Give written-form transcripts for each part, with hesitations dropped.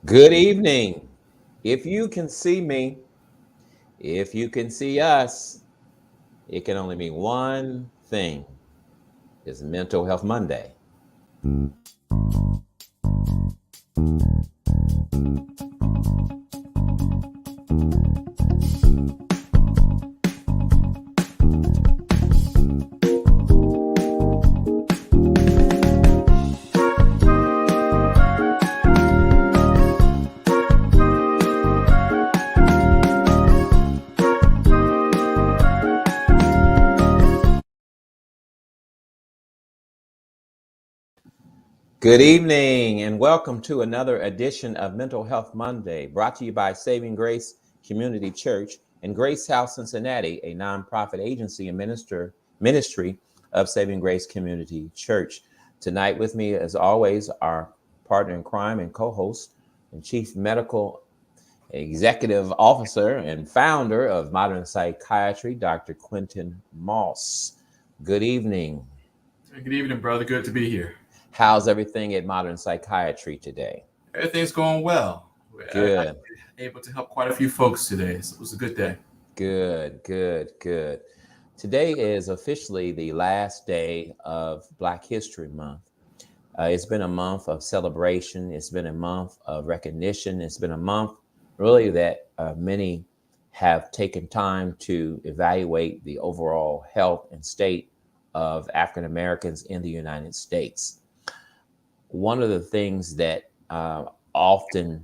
Good evening. If you can see me, if you can see us, it can only mean one thing. It's Mental Health Monday. Good evening and welcome to another edition of Mental Health Monday, brought to you by Saving Grace Community Church and Grace House Cincinnati, a nonprofit agency and ministry of Saving Grace Community Church. Tonight with me, as always, our partner in crime and co-host and chief medical executive officer and founder of Modern Psychiatry, Dr. Quentin Moss. Good evening. Good evening, brother. Good to be here. How's everything at Modern Psychiatry today? Everything's going well. Good. I'm able to help quite a few folks today, so it was a good day. Good. Today is officially the last day of Black History Month. It's been a month of celebration. It's been a month of recognition. It's been a month really that many have taken time to evaluate the overall health and state of African Americans in the United States. One of the things that often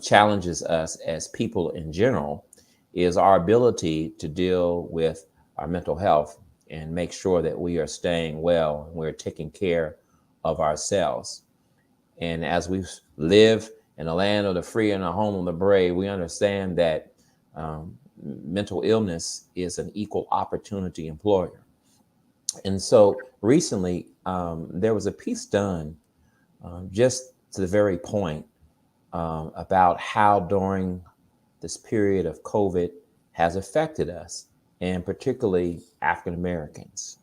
challenges us as people in general is our ability to deal with our mental health and make sure that we are staying well and we're taking care of ourselves. And as we live in a land of the free and a home of the brave, we understand that mental illness is an equal opportunity employer. And so recently, there was a piece done just to the very point about how during this period of COVID has affected us, and particularly African Americans.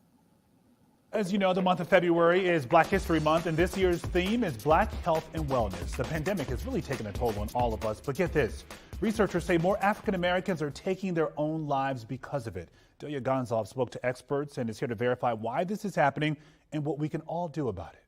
As you know, the month of February is Black History Month, and this year's theme is Black Health and Wellness. The pandemic has really taken a toll on all of us, but get this. Researchers say more African Americans are taking their own lives because of it. Delia Gonzalez spoke to experts and is here to verify why this is happening and what we can all do about it.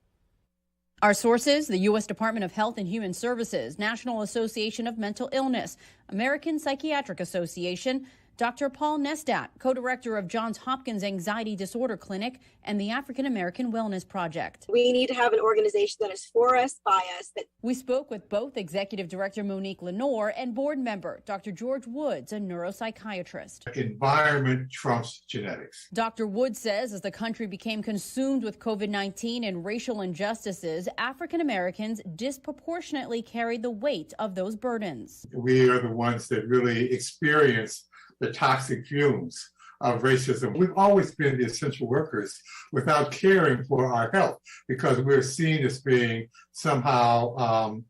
Our sources, the U.S. Department of Health and Human Services, National Association of Mental Illness, American Psychiatric Association, Dr. Paul Nestat, co-director of Johns Hopkins Anxiety Disorder Clinic and the African American Wellness Project. We need to have an organization that is for us, by us. We spoke with both Executive Director Monique Lenore and board member Dr. George Woods, a neuropsychiatrist. Environment trumps genetics. Dr. Woods says as the country became consumed with COVID-19 and racial injustices, African Americans disproportionately carried the weight of those burdens. We are the ones that really experience the toxic fumes of racism. We've always been the essential workers without caring for our health because we're seen as being somehow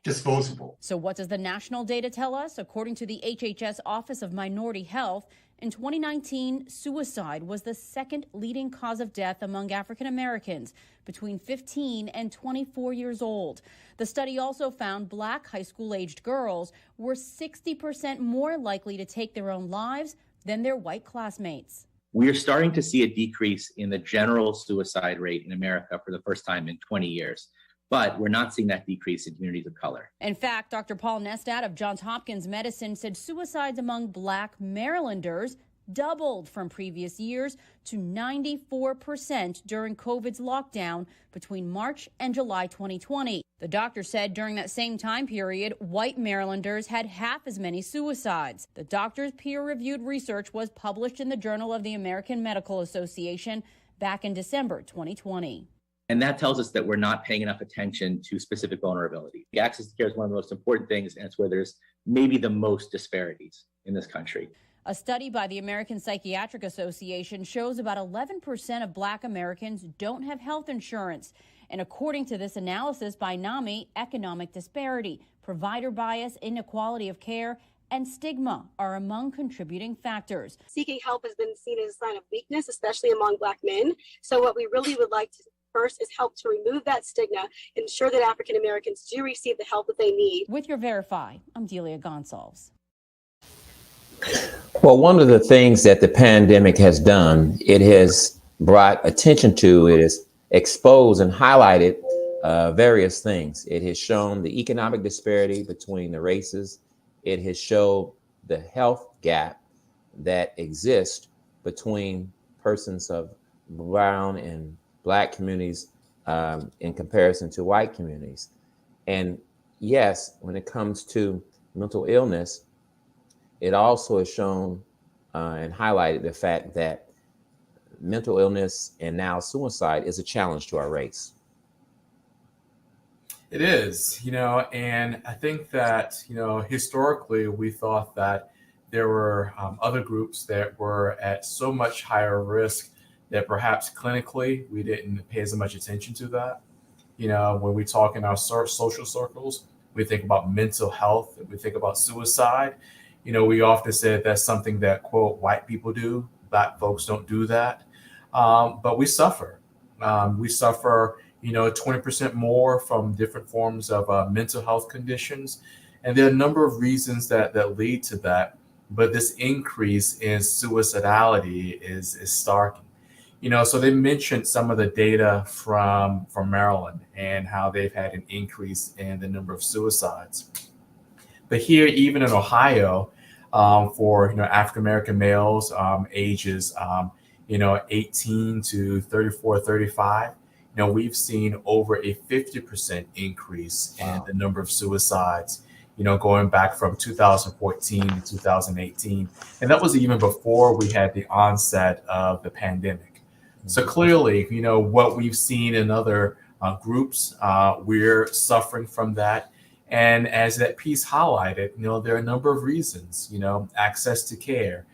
disposable. So what does the national data tell us? According to the HHS Office of Minority Health, in 2019, suicide was the second leading cause of death among African Americans between 15 and 24 years old. The study also found Black high school-aged girls were 60% more likely to take their own lives than their white classmates. We are starting to see a decrease in the general suicide rate in America for the first time in 20 years. But we're not seeing that decrease in communities of color. In fact, Dr. Paul Nestat of Johns Hopkins Medicine said suicides among Black Marylanders doubled from previous years to 94% during COVID's lockdown between March and July 2020. The doctor said during that same time period, white Marylanders had half as many suicides. The doctor's peer-reviewed research was published in the Journal of the American Medical Association back in December 2020. And that tells us that we're not paying enough attention to specific vulnerability. Access to care is one of the most important things, and it's where there's maybe the most disparities in this country. A study by the American Psychiatric Association shows about 11% of Black Americans don't have health insurance. And according to this analysis by NAMI, economic disparity, provider bias, inequality of care, and stigma are among contributing factors. Seeking help has been seen as a sign of weakness, especially among Black men. So what we really would like first is help to remove that stigma, ensure that African Americans do receive the help that they need. With your Verify, I'm Delia Gonsalves. Well, one of the things that the pandemic has done, it has brought attention to, it has exposed and highlighted various things. It has shown the economic disparity between the races. It has shown the health gap that exists between persons of brown and black communities in comparison to white communities. And yes, when it comes to mental illness, it also has shown and highlighted the fact that mental illness and now suicide is a challenge to our race. It is, and I think that, historically we thought that there were other groups that were at so much higher risk that perhaps clinically we didn't pay as much attention to that. When we talk in our social circles, we think about mental health, we think about suicide. We often say that's something that, quote, white people do. Black folks don't do that. But we suffer. We suffer, 20% more from different forms of mental health conditions. And there are a number of reasons that lead to that. But this increase in suicidality is stark. So they mentioned some of the data from Maryland and how they've had an increase in the number of suicides. But here, even in Ohio, for African American males ages 18 to 34, 35, we've seen over a 50% increase in the number of suicides, going back from 2014 to 2018. And that was even before we had the onset of the pandemic. So clearly, what we've seen in other groups, we're suffering from that. And as that piece highlighted, there are a number of reasons, access to care,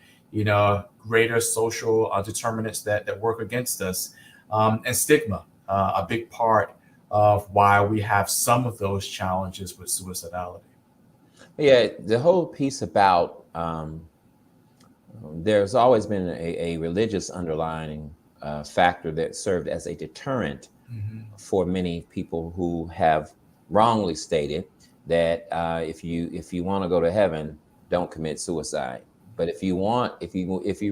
greater social determinants that work against us, and stigma, a big part of why we have some of those challenges with suicidality. Yeah, the whole piece about there's always been a religious underlying factor that served as a deterrent for many people who have wrongly stated that if you want to go to heaven, don't commit suicide. But if you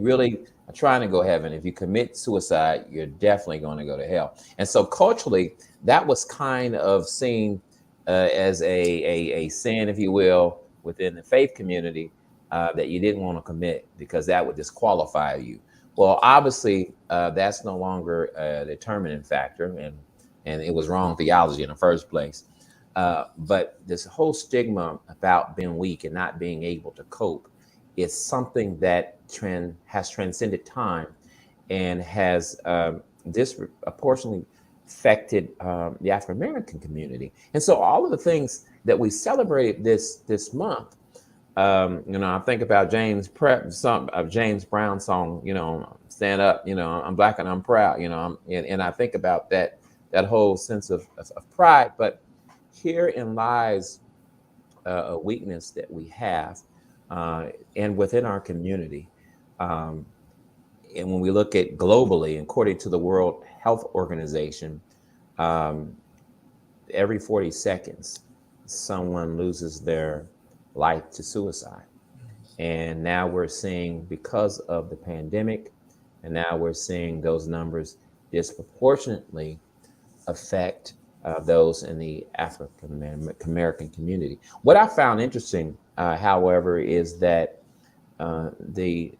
really are trying to go to heaven, if you commit suicide, you're definitely going to go to hell. And so culturally, that was kind of seen as a sin, if you will, within the faith community that you didn't want to commit because that would disqualify you. Well, obviously, that's no longer a determining factor, and it was wrong theology in the first place. But this whole stigma about being weak and not being able to cope is something that has transcended time and has disproportionately affected the African American community. And so all of the things that we celebrated this month, I think about James Brown song, stand up, I'm black and I'm proud, and I think about that whole sense of pride. But herein lies a weakness that we have and within our community. And when we look at globally, according to the World Health Organization, every 40 seconds, someone loses their life to suicide. And now we're seeing, because of the pandemic, and now we're seeing those numbers disproportionately affect those in the African American community. What I found interesting, however, is that the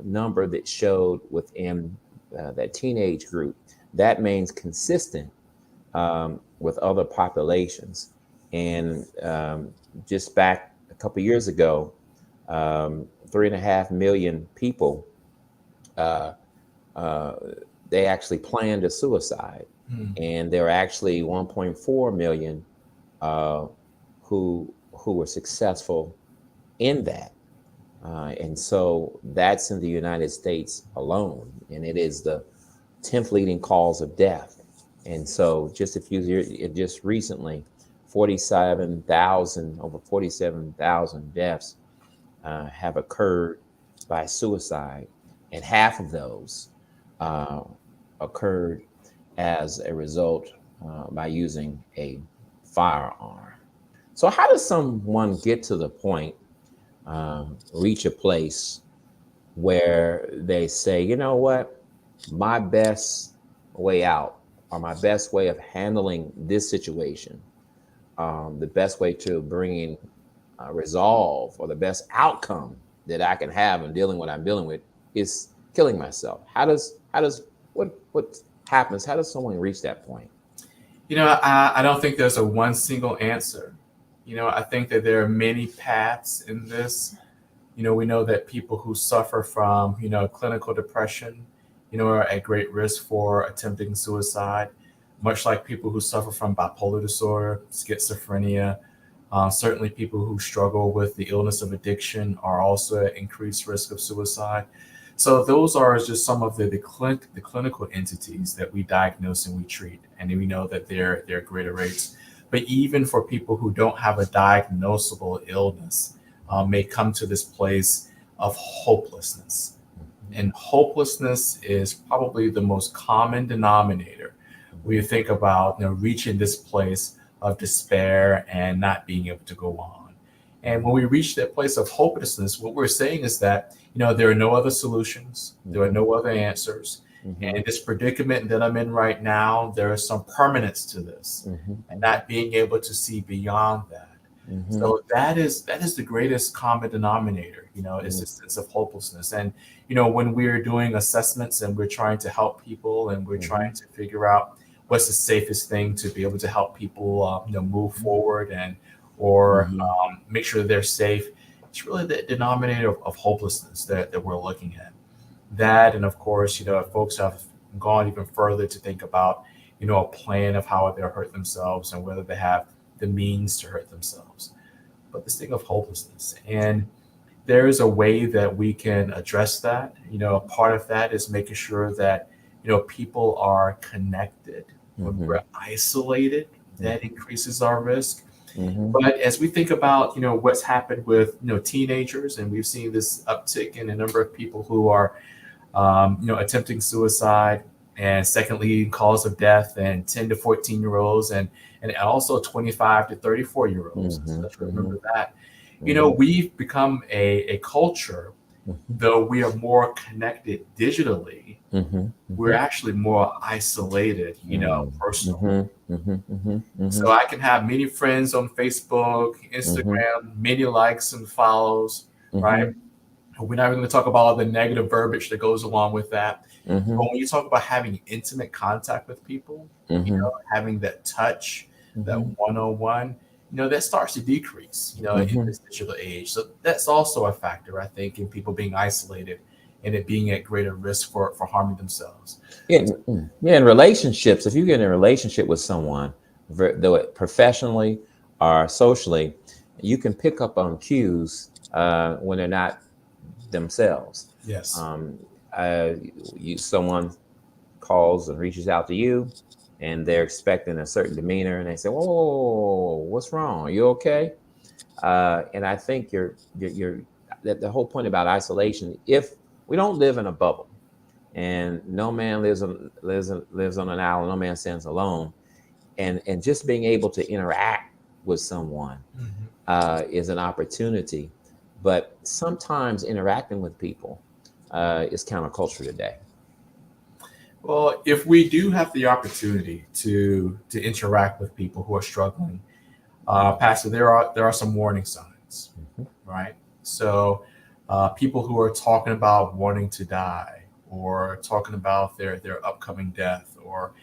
number that showed within that teenage group, that remains consistent with other populations. And just back a couple years ago, 3.5 million people, they actually planned a suicide. And there are actually 1.4 million who were successful in that. And so that's in the United States alone. And it is the 10th leading cause of death. And so just recently, over 47,000 deaths have occurred by suicide. And half of those occurred as a result by using a firearm. So, how does someone get to the point, reach a place where they say, you know what, my best way out or my best way of handling this situation, the best way to bringing resolve or the best outcome that I can have in dealing with what I'm dealing with is killing myself? What happens? How does someone reach that point? I don't think there's a one single answer. I think that there are many paths in this. We know that people who suffer from, clinical depression, are at great risk for attempting suicide, much like people who suffer from bipolar disorder, schizophrenia. Certainly, people who struggle with the illness of addiction are also at increased risk of suicide. So those are just some of the clinical entities that we diagnose and we treat, and we know that they're greater rates. But even for people who don't have a diagnosable illness, may come to this place of hopelessness. And hopelessness is probably the most common denominator when you think about reaching this place of despair and not being able to go on. And when we reach that place of hopelessness, what we're saying is that there are no other solutions, there are no other answers. And this predicament that I'm in right now, there is some permanence to this, and not being able to see beyond that. So that is the greatest common denominator, is this sense of hopelessness. And, when we're doing assessments and we're trying to help people and we're trying to figure out what's the safest thing to be able to help people, move forward or make sure they're safe, it's really the denominator of hopelessness that we're looking at. That, and of course, if folks have gone even further to think about, a plan of how they'll hurt themselves and whether they have the means to hurt themselves. But this thing of hopelessness, and there is a way that we can address that. Part of that is making sure that, people are connected. When we're isolated, that increases our risk. But as we think about, what's happened with, teenagers, and we've seen this uptick in the number of people who are, attempting suicide, and second leading cause of death, and 10 to 14-year-olds, and also 25 to 34-year-olds. Let's remember that. We've become a culture, though we are more connected digitally, we're actually more isolated, personally. So I can have many friends on Facebook, Instagram, many likes and follows, right? We're not going to talk about all the negative verbiage that goes along with that. But when you talk about having intimate contact with people, having that touch, that one-on-one, that starts to decrease, in this digital age. So that's also a factor, I think, in people being isolated and it being at greater risk for harming themselves. In relationships, if you get in a relationship with someone, though it professionally or socially, you can pick up on cues when they're not themselves. Yes. Someone calls and reaches out to you, and they're expecting a certain demeanor, and they say, "Whoa, what's wrong? Are you okay?" And I think that the whole point about isolation, if we don't live in a bubble, and no man lives on an island, no man stands alone, and just being able to interact with someone is an opportunity. But sometimes interacting with people is counterculture today. Well, if we do have the opportunity to interact with people who are struggling, Pastor, there are some warning signs, right? So people who are talking about wanting to die, or talking about their upcoming death, or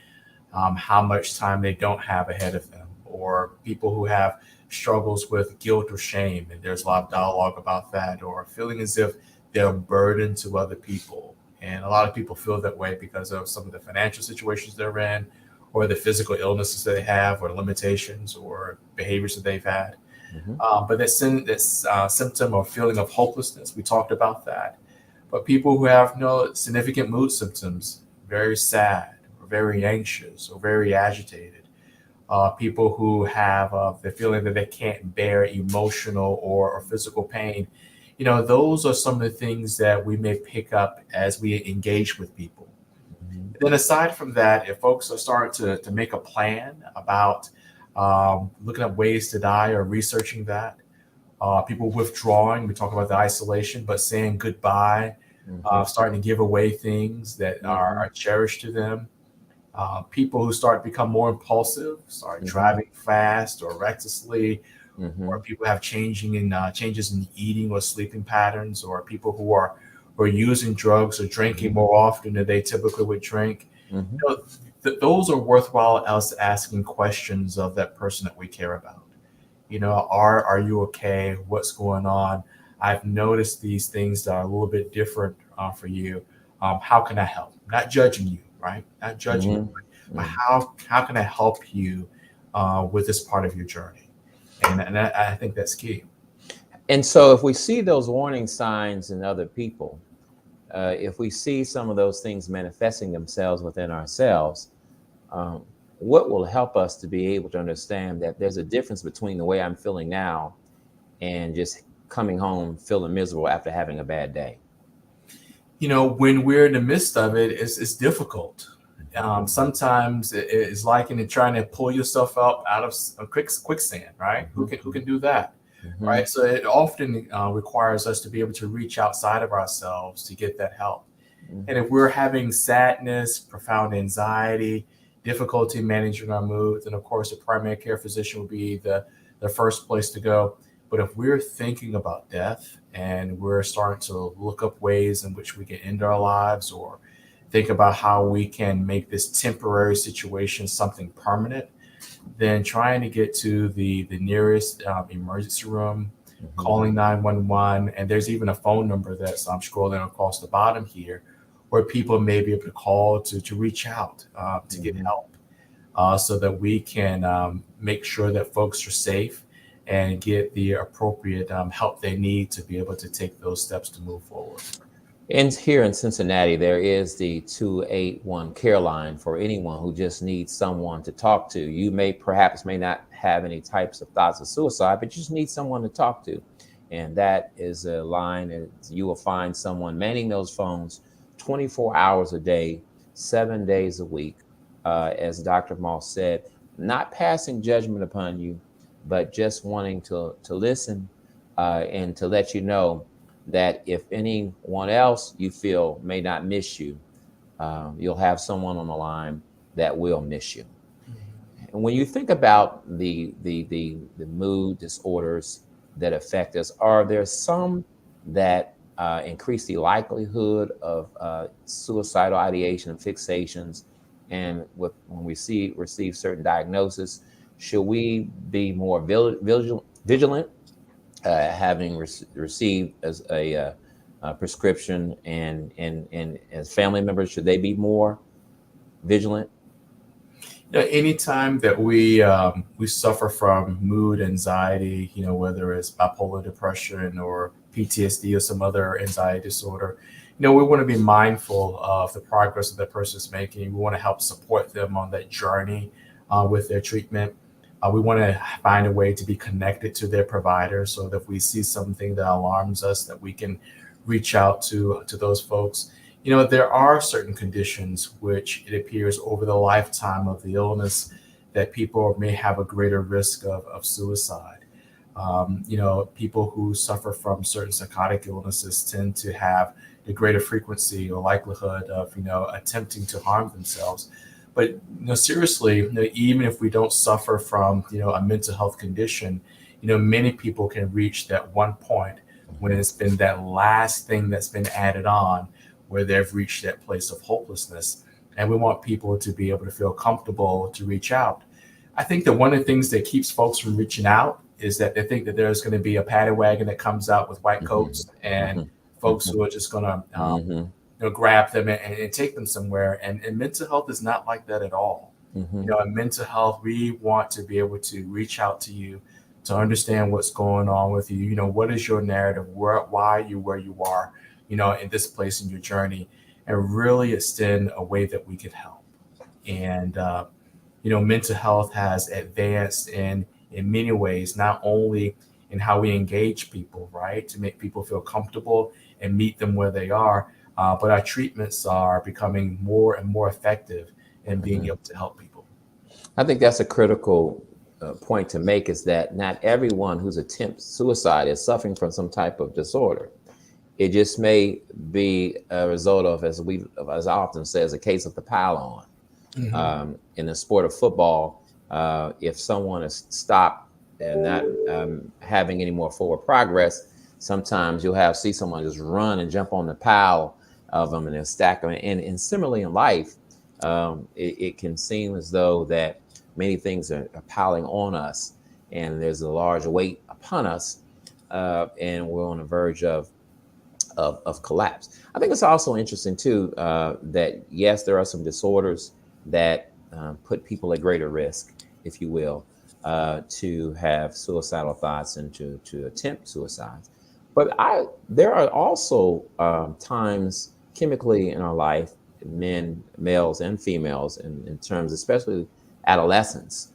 how much time they don't have ahead of them, or people who have struggles with guilt or shame, and there's a lot of dialogue about that, or feeling as if they're a burden to other people. And a lot of people feel that way because of some of the financial situations they're in, or the physical illnesses that they have, or limitations, or behaviors that they've had. But this symptom or feeling of hopelessness, we talked about that. But people who have no significant mood symptoms, very sad, or very anxious, or very agitated. People who have the feeling that they can't bear emotional or physical pain. Those are some of the things that we may pick up as we engage with people. Then aside from that, if folks are starting to make a plan about looking at ways to die or researching that, people withdrawing, we talk about the isolation, but saying goodbye, starting to give away things that are cherished to them. People who start to become more impulsive, start driving fast or recklessly, or people have changes in eating or sleeping patterns, or people who are using drugs or drinking more often than they typically would drink. You know, those are worthwhile us asking questions of that person that we care about. You know, are you okay? What's going on? I've noticed these things that are a little bit different for you. How can I help? Not judging you, right? Not judging you, but how can I help you with this part of your journey? And I think that's key. And so if we see those warning signs in other people, if we see some of those things manifesting themselves within ourselves, what will help us to be able to understand that there's a difference between the way I'm feeling now and just coming home feeling miserable after having a bad day? You know, when we're in the midst of it, it's difficult. Sometimes it's like in trying to pull yourself up out of a quicksand, right? Who can do that, right? So it often requires us to be able to reach outside of ourselves to get that help. And if we're having sadness, profound anxiety, difficulty managing our moods, then of course the primary care physician will be the first place to go. But if we're thinking about death and we're starting to look up ways in which we can end our lives, or think about how we can make this temporary situation something permanent, then trying to get to the nearest emergency room, calling 911. And there's even a phone number that's I'm scrolling across the bottom here, where people may be able to call to reach out to get help, so that we can make sure that folks are safe and get the appropriate help they need to be able to take those steps to move forward. And here in Cincinnati, there is the 281 care line for anyone who just needs someone to talk to. You may not have any types of thoughts of suicide, but you just need someone to talk to. And that is a line, and you will find someone manning those phones 24 hours a day, 7 days a week. As Dr. Moss said, not passing judgment upon you, but just wanting to listen and to let you know that if anyone else you feel may not miss you, you'll have someone on the line that will miss you. And when you think about the mood disorders that affect us, are there some that increase the likelihood of suicidal ideation and fixations? And when we receive certain diagnosis, should we be more vigilant, having received as a prescription, and as family members, should they be more vigilant? You know, anytime that we suffer from mood anxiety, you know, whether it's bipolar depression or PTSD or some other anxiety disorder, you know, we want to be mindful of the progress that the person is making. We want to help support them on that journey with their treatment. We want to find a way to be connected to their provider, so that if we see something that alarms us, that we can reach out to those folks. You know, there are certain conditions which it appears over the lifetime of the illness that people may have a greater risk of suicide. You know, people who suffer from certain psychotic illnesses tend to have a greater frequency or likelihood of, you know, attempting to harm themselves. But, you know, seriously, you know, even if we don't suffer from, you know, a mental health condition, you know, many people can reach that one point when it's been that last thing that's been added on, where they've reached that place of hopelessness. And we want people to be able to feel comfortable to reach out. I think that one of the things that keeps folks from reaching out is that they think that there's going to be a paddy wagon that comes out with white coats and folks who are just going to you know, grab them and take them somewhere. And mental health is not like that at all. You know, in mental health, we want to be able to reach out to you to understand what's going on with you. You know, what is your narrative? Why are you where you are, you know, in this place in your journey, and really extend a way that we can help. And, you know, mental health has advanced in many ways, not only in how we engage people, right, to make people feel comfortable and meet them where they are, but our treatments are becoming more and more effective in being able to help people. I think that's a critical point to make, is that not everyone who's attempts suicide is suffering from some type of disorder. It just may be a result of, as I often say, a case of the pile on. In the sport of football, if someone is stopped and not having any more forward progress, sometimes you'll see someone just run and jump on the pile of them and then stack them. And similarly in life, it can seem as though that many things are piling on us, and there's a large weight upon us, and we're on the verge of collapse. I think it's also interesting too that yes, there are some disorders that put people at greater risk, if you will, to have suicidal thoughts and to attempt suicide. But there are also times chemically in our life, males and females, in terms, especially adolescents,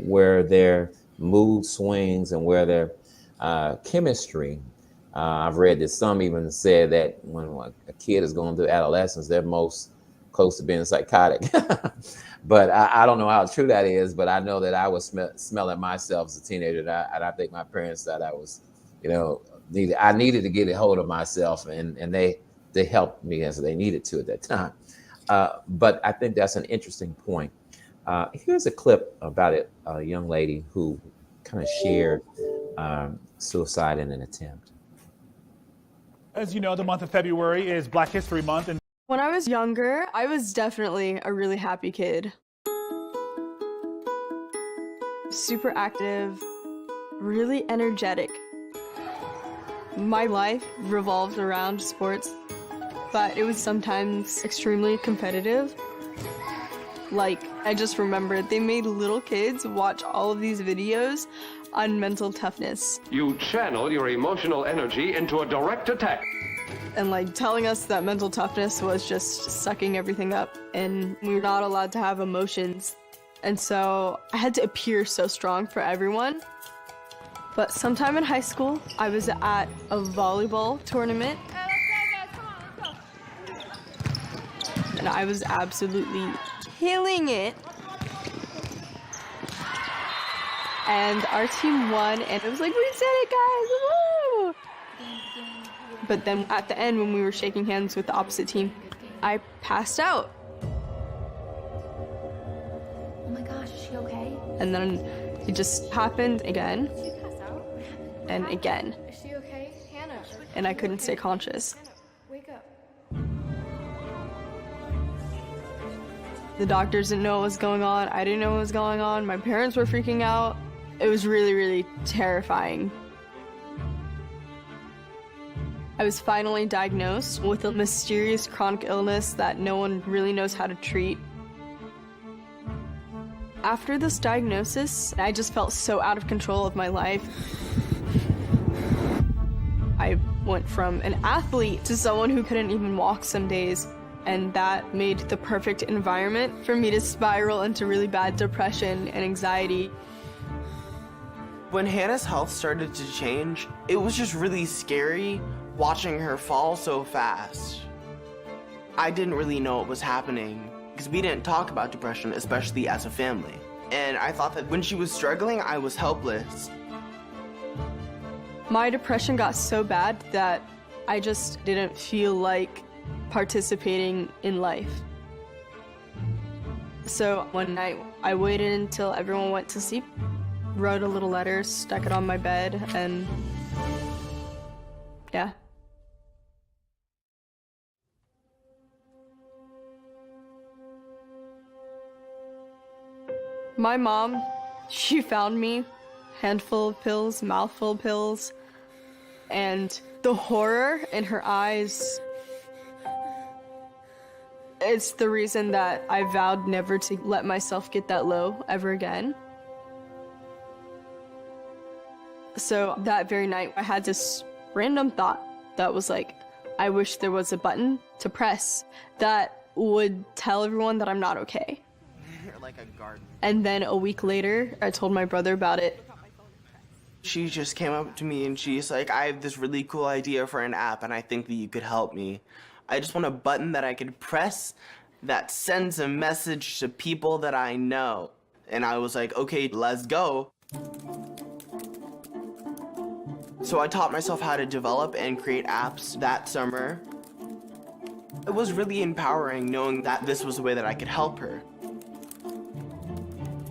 where their mood swings and where their chemistry. I've read that some even said that when a kid is going through adolescence, they're most close to being psychotic. But I don't know how true that is, but I know that I was smelling myself as a teenager, and I think my parents thought I was, I needed to get a hold of myself, and they helped me as they needed to at that time. But I think that's an interesting point. Here's a clip about a young lady who kind of shared suicide in an attempt. As you know, the month of February is Black History Month, and when I was younger, I was definitely a really happy kid. Super active, really energetic. My life revolved around sports, but it was sometimes extremely competitive. Like, I just remember they made little kids watch all of these videos on mental toughness. You channel your emotional energy into a direct attack. And like telling us that mental toughness was just sucking everything up and we were not allowed to have emotions. And so I had to appear so strong for everyone. But sometime in high school, I was at a volleyball tournament. And I was absolutely killing it. And our team won, and it was like, we did it, guys! Woo! But then at the end, when we were shaking hands with the opposite team, I passed out. Oh my gosh, is she okay? And then it just happened again. Did she pass out? And again. Is she okay? Hannah. And I couldn't stay conscious. Hannah, wake up. The doctors didn't know what was going on. I didn't know what was going on. My parents were freaking out. It was really, really terrifying. I was finally diagnosed with a mysterious chronic illness that no one really knows how to treat. After this diagnosis, I just felt so out of control of my life. I went from an athlete to someone who couldn't even walk some days, and that made the perfect environment for me to spiral into really bad depression and anxiety. When Hannah's health started to change, it was just really scary watching her fall so fast. I didn't really know what was happening because we didn't talk about depression, especially as a family. And I thought that when she was struggling, I was helpless. My depression got so bad that I just didn't feel like participating in life. So one night, I waited until everyone went to sleep, wrote a little letter, stuck it on my bed, and yeah. My mom, she found me, handful of pills, mouthful of pills, and the horror in her eyes, it's the reason that I vowed never to let myself get that low ever again. So that very night, I had this random thought that was like, I wish there was a button to press that would tell everyone that I'm not okay. Like a garden. And then a week later, I told my brother about it. She just came up to me and she's like, I have this really cool idea for an app and I think that you could help me. I just want a button that I could press that sends a message to people that I know. And I was like, okay, let's go. So I taught myself how to develop and create apps that summer. It was really empowering knowing that this was the way that I could help her.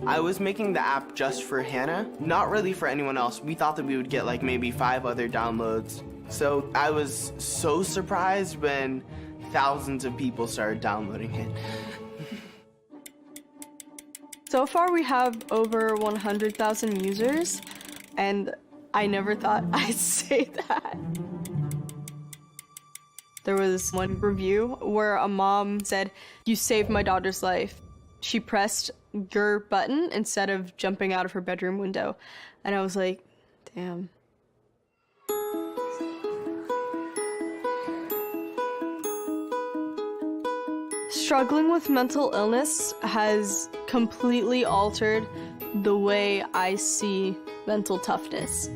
I was making the app just for Hannah, not really for anyone else. We thought that we would get like maybe 5 other downloads. So I was so surprised when thousands of people started downloading it. So far we have over 100,000 users, and I never thought I'd say that. There was one review where a mom said, "You saved my daughter's life. She pressed your button instead of jumping out of her bedroom window." And I was like, damn. Struggling with mental illness has completely altered the way I see mental toughness.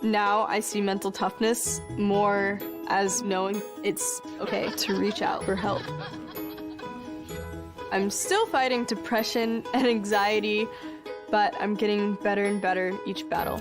Now I see mental toughness more as knowing it's okay to reach out for help. I'm still fighting depression and anxiety, but I'm getting better and better each battle.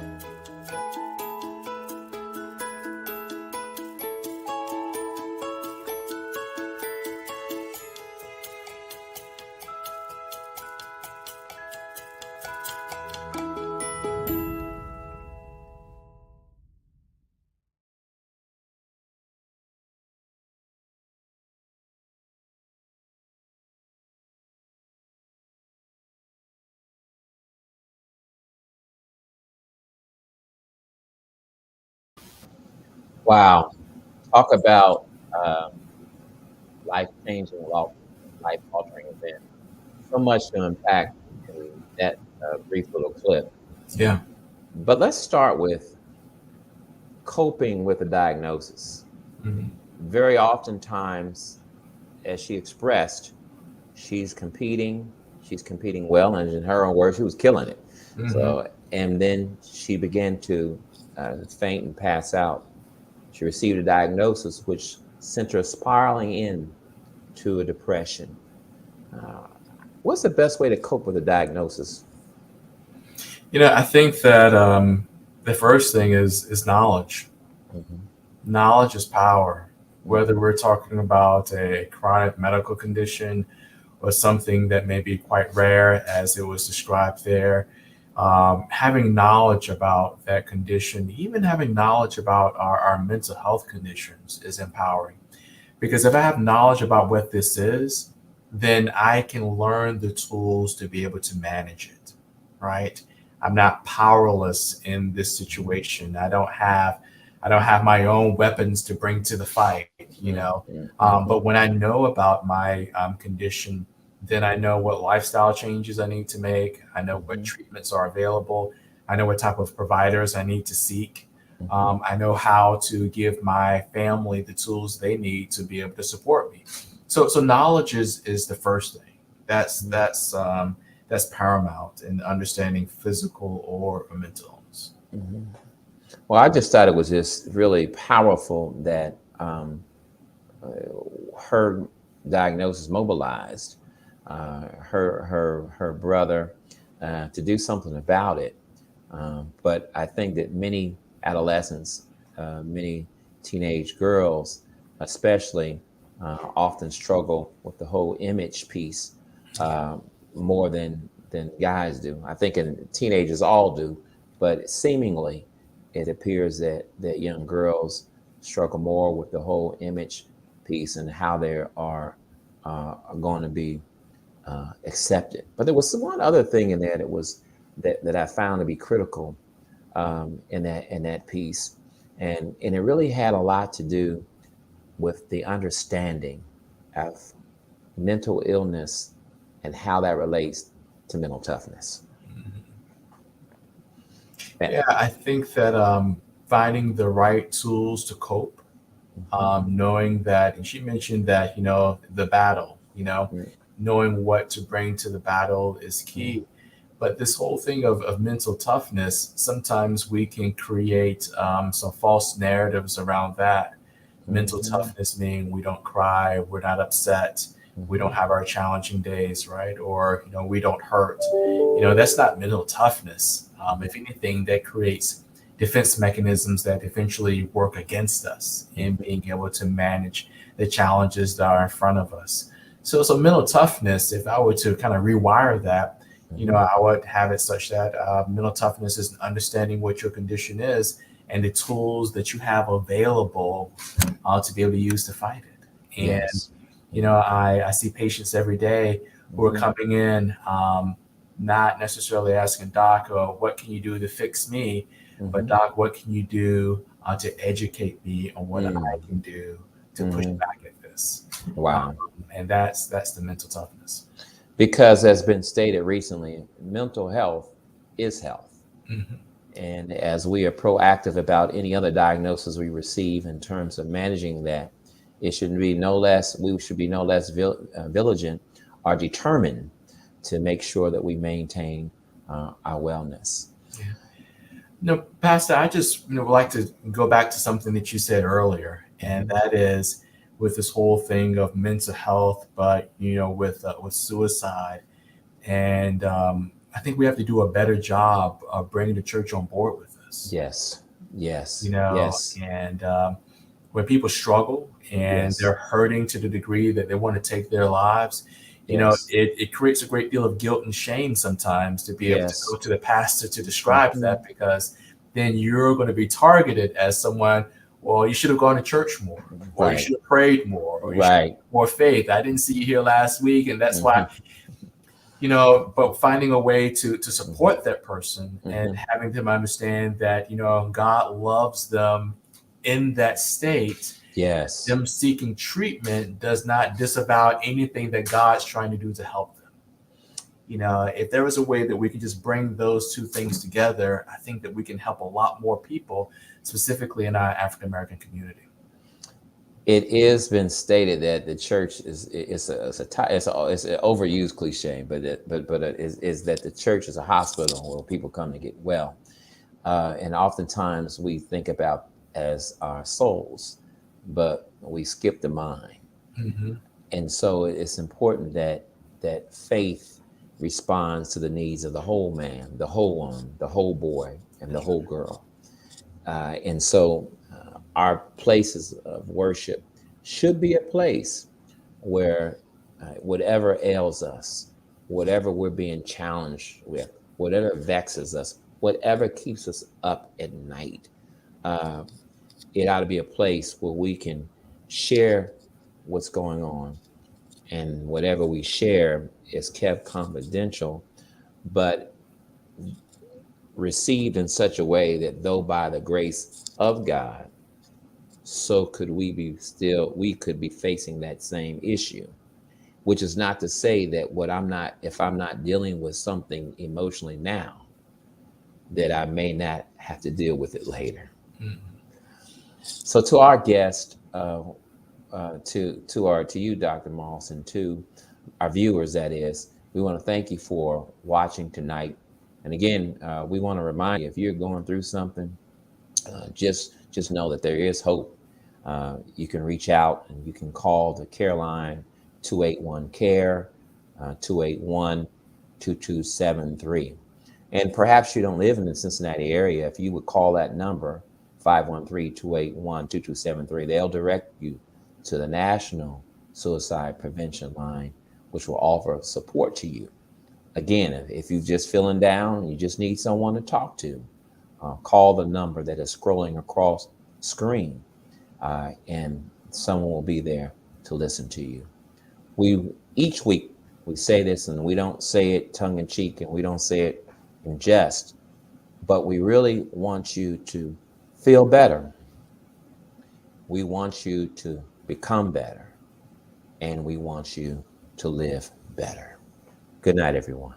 Wow. Talk about life-changing, life-altering event. So much to unpack in that brief little clip. Yeah. But let's start with coping with a diagnosis. Very oftentimes, as she expressed, she's competing well, and in her own words, she was killing it. So, and then she began to faint and pass out. She received a diagnosis which sent her spiraling in to a depression. What's the best way to cope with a diagnosis? I think that the first thing is knowledge. Knowledge is power. Whether we're talking about a chronic medical condition or something that may be quite rare, as it was described there, having knowledge about that condition, even having knowledge about our mental health conditions is empowering. Because if I have knowledge about what this is, then I can learn the tools to be able to manage it, right? I'm not powerless in this situation. I don't have my own weapons to bring to the fight, But when I know about my condition, then I know what lifestyle changes I need to make. I know what treatments are available. I know what type of providers I need to seek. I know how to give my family the tools they need to be able to support me. So knowledge is the first thing. That's paramount in understanding physical or mental illness. Well, I just thought it was just really powerful that her diagnosis mobilized her brother to do something about it. But I think that many adolescents, many teenage girls, especially, often struggle with the whole image piece more than guys do. I think teenagers all do, but seemingly it appears that young girls struggle more with the whole image piece and how they are going to be accepted. But there was one other thing in there that I found to be critical in that piece, and it really had a lot to do with the understanding of mental illness and how that relates to mental toughness. Yeah, I think that finding the right tools to cope, knowing that, and she mentioned that, the battle, knowing what to bring to the battle is key. But this whole thing of mental toughness, sometimes we can create some false narratives around that. Mental toughness meaning we don't cry, we're not upset, we don't have our challenging days, right? Or, we don't hurt. That's not mental toughness. If anything, that creates defense mechanisms that eventually work against us in being able to manage the challenges that are in front of us. So mental toughness, if I were to kind of rewire that, I would have it such that mental toughness is understanding what your condition is and the tools that you have available to be able to use to fight it. And, Yes. I see patients every day who are coming in, not necessarily asking, Doc, what can you do to fix me? But Doc, what can you do to educate me on what I can do to push back at this? Wow. And that's the mental toughness. Because as been stated recently, mental health is health. And as we are proactive about any other diagnosis we receive in terms of managing that, we should be no less vigilant or determined to make sure that we maintain our wellness. Pastor, I just would like to go back to something that you said earlier, and that is with this whole thing of mental health, but with suicide, and I think we have to do a better job of bringing the church on board with this. Yes. Yes. And when people struggle and they're hurting to the degree that they want to take their lives, it creates a great deal of guilt and shame sometimes to be able to go to the pastor to describe that, because then you're going to be targeted as someone, well, you should have gone to church more, or you should have prayed more, or you should have more faith. I didn't see you here last week, and that's why, but finding a way to support that person and having them understand that, God loves them in that state. Yes. Them seeking treatment does not disavow anything that God's trying to do to help them. If there was a way that we could just bring those two things together, I think that we can help a lot more people, specifically in our African American community. It has been stated that the church is an overused cliche, but it is that the church is a hospital where people come to get well, and oftentimes we think about as our souls, but we skip the mind. And so it's important that faith responds to the needs of the whole man, the whole woman, the whole boy, and the whole girl. And so our places of worship should be a place where whatever ails us, whatever we're being challenged with, whatever vexes us, whatever keeps us up at night, it ought to be a place where we can share what's going on. And whatever we share is kept confidential, but received in such a way that though by the grace of God, so could we could be facing that same issue, which is not to say that if I'm not dealing with something emotionally now, that I may not have to deal with it later. So to our guest, to you, Dr. Moss, and to our viewers, that is, we want to thank you for watching tonight. And again, we want to remind you, if you're going through something, just know that there is hope. You can reach out and you can call the care line 281-CARE, 281-2273. And perhaps you don't live in the Cincinnati area. If you would call that number, 513-281-2273, they'll direct you to the National Suicide Prevention Line, which will offer support to you. Again, if you're just feeling down, you just need someone to talk to, call the number that is scrolling across screen, and someone will be there to listen to you. Each week we say this, and we don't say it tongue in cheek, and we don't say it in jest, but we really want you to feel better. We want you to become better, and we want you to live better. Good night, everyone.